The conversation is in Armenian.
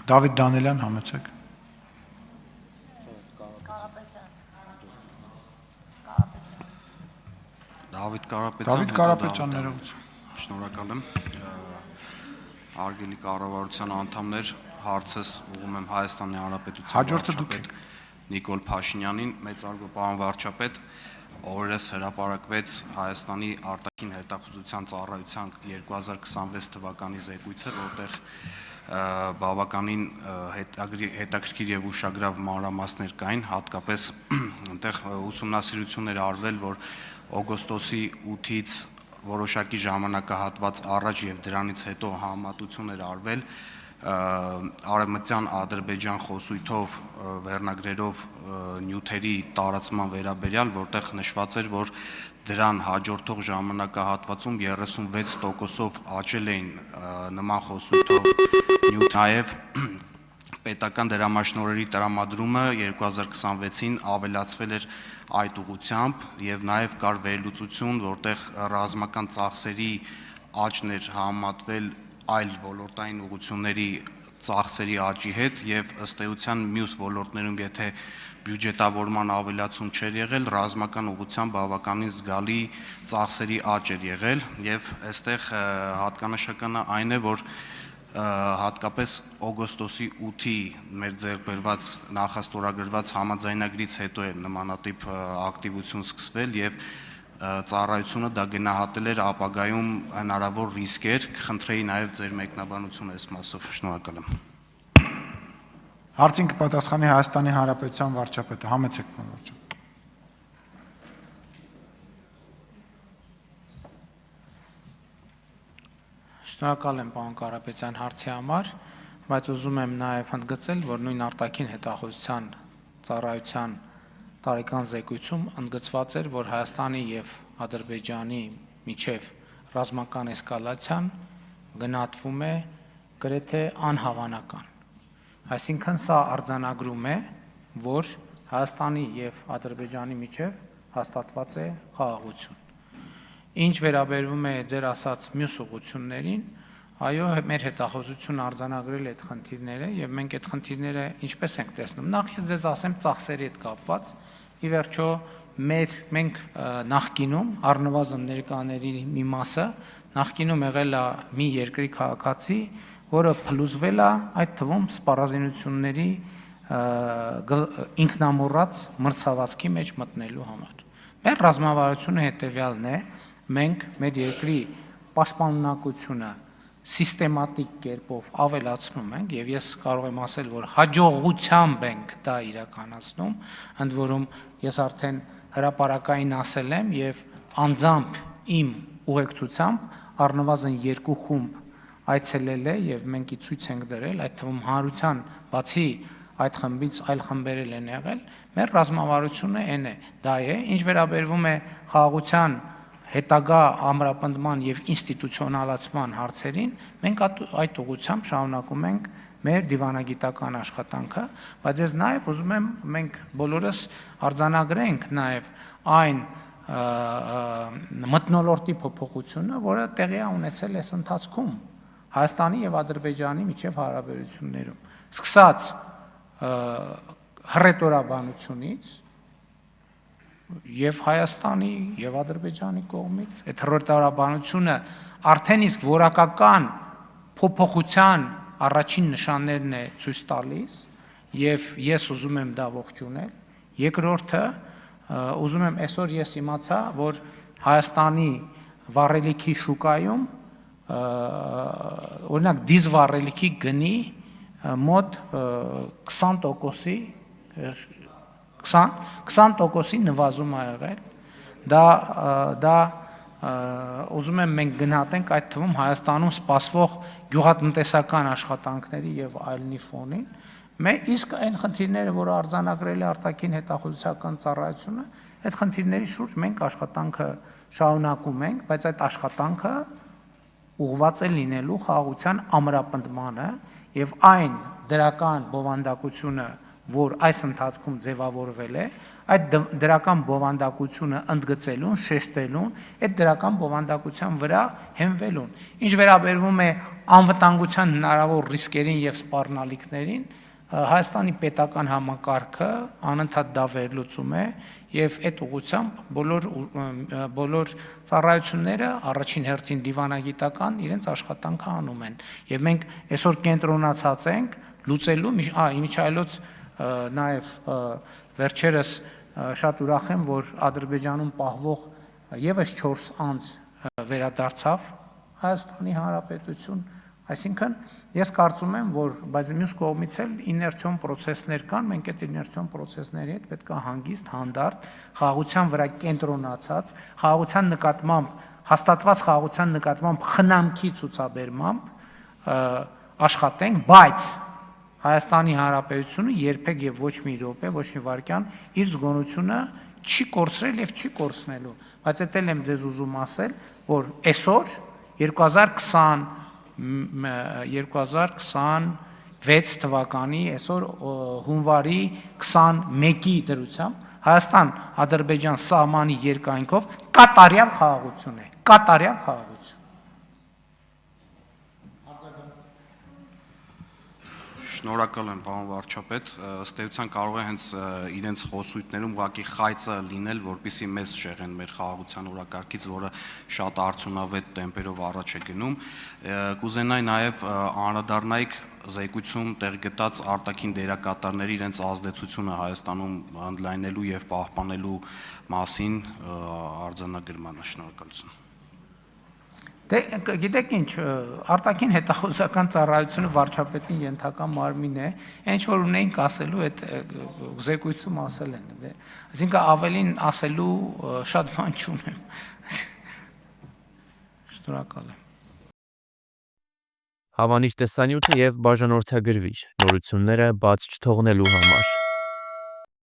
Դավիթ Դանելյան, համեցեք։ Դավիթ Դավիթ Կարապետյան, ներողություն։ Շնորհակալ եմ։ Արգելի կառավարության անդամներ, հարցս ուղղում եմ Հայաստանի Հանրապետության վարչապետ Նիկոլ Փաշինյանին, մեծարգո պարոն վարչապետ, օրերս հրապարակվեց Հայաստանի արտաքին հետախուզության ծառայության 2026 թվականի զեկույցը, որտեղ բավականին հետաքրքիր եւ ուշագրավ մանրամասներ կային, հատկապես այնտեղ ուսումնասիրություններ արվել, որ օգոստոսի 8-ից որոշակի ժամանակահատված առաջ եւ դրանից հետո համեմատություն էր արվել արևմտյան Ադրբեջան խոսույթով վերնագրերով նյութերի տարածման վերաբերյալ, որտեղ նշված էր, որ դրան հաջորդող ժամանակահատվածում 36%-ով աճել էին նման խոսույթով նյութ, նաև պետական դրամաշնորհերի տրամադրումը 2026-ին ավելացվել էր այդ ուղղությամբ եւ նաև կար վերլուծություն, որտեղ ռազմական ծախսերի աճն էր համեմատվել այլ ոլորտային ուղղությունների ծախսերի աճի հետ եւ ըստ էության մյուս ոլորտներում եթե բյուջետավորման ավելացում չէր եղել, ռազմական ուղղությամբ բավականին զգալի ծախսերի աճ էր եղել եւ այստեղ հատկանշականը այն է, որ հատկապես օգոստոսի 8-ի մեր ձեռքբերված նախաստորագրված համաձայնագրից հետո է նմանատիպ ակտիվություն սկսվել եւ ծառայությունը դա գնահատել էր ապագայում հնարավոր ռիսկեր, կխնդրեի նաև ձեր մեկնաբանությունը այս մասով, շնորհակալ եմ։ Հարցին կպատասխանի Հայաստանի Հանրապետության վարչապետը, համեցեք պարոն վարչապետ։ Շնորհակալ եմ պարոն Կարապետյան հարցի համար, բայց ուզում եմ նաև ընդգծել, որ նույն արտաքին հետախուզության ծառայության տարեկան զեկույցում ընդգծված էր, որ Հայաստանի եւ Ադրբեջանի միջև ռազմական էսկալացիան գնահատվում է գրեթե անհավանական։ Այսինքն սա արձանագրում է, որ Հայաստանի եւ Ադրբեջանի միջև հաստատված է խաղաղություն։ Ինչ վերաբերվում է ձեր ասած մյուս ուղղություններին, այո, մեր հետախուզությունը արձանագրել է այդ խնդիրները եւ մենք այդ խնդիրները ինչպես ենք տեսնում։ Նախ ես ձեզ ասեմ ծախսերի հետ կապված, ի վերջո մենք նախկինում առնվազն ներկաների մի մասը նախկինում եղել է մի երկրի քաղաքացի, որը փլուզվել է այդ թվում սպառազինությունների ինքնամոռաց մրցավազքի մեջ մտնելու համար։ Մեր ռազմավարությունը հետեւյալն է, մենք մեր երկրի պաշտպանունակությունը սիստեմատիկ կերպով ավելացնում ենք եւ ես կարող եմ ասել, որ հաջողությամբ ենք դա իրականացնում, ընդ որում ես արդեն հրապարակային ասել եմ եւ անձամբ իմ ուղեկցությամբ առնվազն 2 խումբ այցելել է եւ մենք ի ցույց ենք դրել, այդ թվում հանրության բացի այդ խմբից այլ խմբեր են եղել, մեր ռազմավարությունը այն է, դա է, ինչ վերաբերվում է խաղաղության հետագա ամրապնդման եւ ինստիտուցիոնալացման հարցերին, մենք այդ ուղղությամբ շարունակում ենք մեր դիվանագիտական աշխատանքը, բայց ես նաեւ ուզում եմ մենք բոլորս արձանագրենք նաեւ այն մթնոլորտի փոփոխությունը, որը տեղի է ունեցել այս ընթացքում Հայաստանի եւ Ադրբեջանի միջև հարաբերություններում, սկսած հռետորաբանությունից եւ Հայաստանի եւ Ադրբեջանի կողմից այդ հռետորաբանությունը արդեն իսկ որակական փոփոխության առաջին նշաններն է ցույց տալիս եւ ես ուզում եմ դա ողջունել։ Երկրորդը ուզում եմ այսօր ես իմացա, որ Հայաստանի վառելիքի շուկայում օրինակ դիզ վառելիքի գնի մոտ 20%-ի 20%-ի նվազում ա եղել, դա ուզում եմ մենք գնահատենք այդ թվում Հայաստանում սպասվող գյուղատնտեսական աշխատանքների եւ այլնի ֆոնին, իսկ այն խնդիրները, որը արձանագրել է արտաքին հետախուզության ծառայությունը, այդ խնդիրների շուրջ մենք աշխատանքը շարունակում ենք, բայց այդ աշխատանքը ուղղված է լինելու խաղաղության ամրապնդմանը եւ այն դրական բովանդակությունը, որ այս ընթացքում ձևավորվել է, այդ դրական բովանդակությունը ընդգծելուն, շեշտելուն, այդ դրական բովանդակության վրա հենվելուն։ Ինչ վերաբերվում է անվտանգության հնարավոր ռիսկերին եւ սպառնալիքներին, Հայաստանի պետական համակարգը անընդհատ դա վերլուծում է եւ այդ ուղղությամբ բոլոր ծառայությունները առաջին հերթին դիվանագիտական իրենց աշխատանքը անում են եւ մենք այսօր կենտրոնացած ենք լուծելու իմիջայլոց նաեւ վերջերս շատ ուրախ եմ որ Ադրբեջանում պահվող եւս 4 անձ վերադարձավ Հայաստանի Հանրապետություն Այսինքն ես կարծում եմ, որ բայց մյուս կողմից էլ իներցիոն process-ներ կան, մենք այդ իներցիոն process-ների հետ պետք է հանգիստ, հանդարտ, խաղաղության վրա կենտրոնացած, խաղաղության նկատմամբ հաստատված խաղաղության նկատմամբ խնամքի ցուցաբերմամբ աշխատենք, բայց Հայաստանի Հանրապետությունը երբեք եւ ոչ մի րոպե, ոչ մի վայրկյան իր զգոնությունը չի կորցրել եւ չի կորցնելու, բայց դա էլ եմ ձեզ ուզում ասել, որ այսօր 2026 թվականի այսօր հունվարի 21-ի դրությամբ Հայաստան-Ադրբեջան սահմանի երկայնքով կատարյալ խաղաղություն է, կատարյալ խաղաղություն։ Շնորհակալ եմ, պարոն վարչապետ, ըստ էության կարող է հենց իրենց խոսույթներում ուղղակի խայծը լինել, որպեսզի մեզ շեղեն մեր խաղաղության օրակարգից, որը շատ արդյունավետ տեմպերով առաջ է գնում։ Կուզենայի նաև անդրադառնայիք զեկույցում տեղ գտած արտաքին դերակատարների իրենց ազդեցությունը Հայաստանում ընդլայնելու եւ պահպանելու մասին արձանագրմանը։ Շնորհակալություն։ Դե գիտեք ինչ, արտաքին հետախուզական ծառայությունը վարչապետին ենթակա մարմին է, ինչ որ ունեինք ասելու այդ զեկույցում ասել են, դե, այսինքն ավելին ասելու շատ բան չունեմ։ Շնորհակալ եմ։ Հավանիչ տեսանյութը եւ բաժանորդագրվիչ նորությունները բաց չթողնելու համար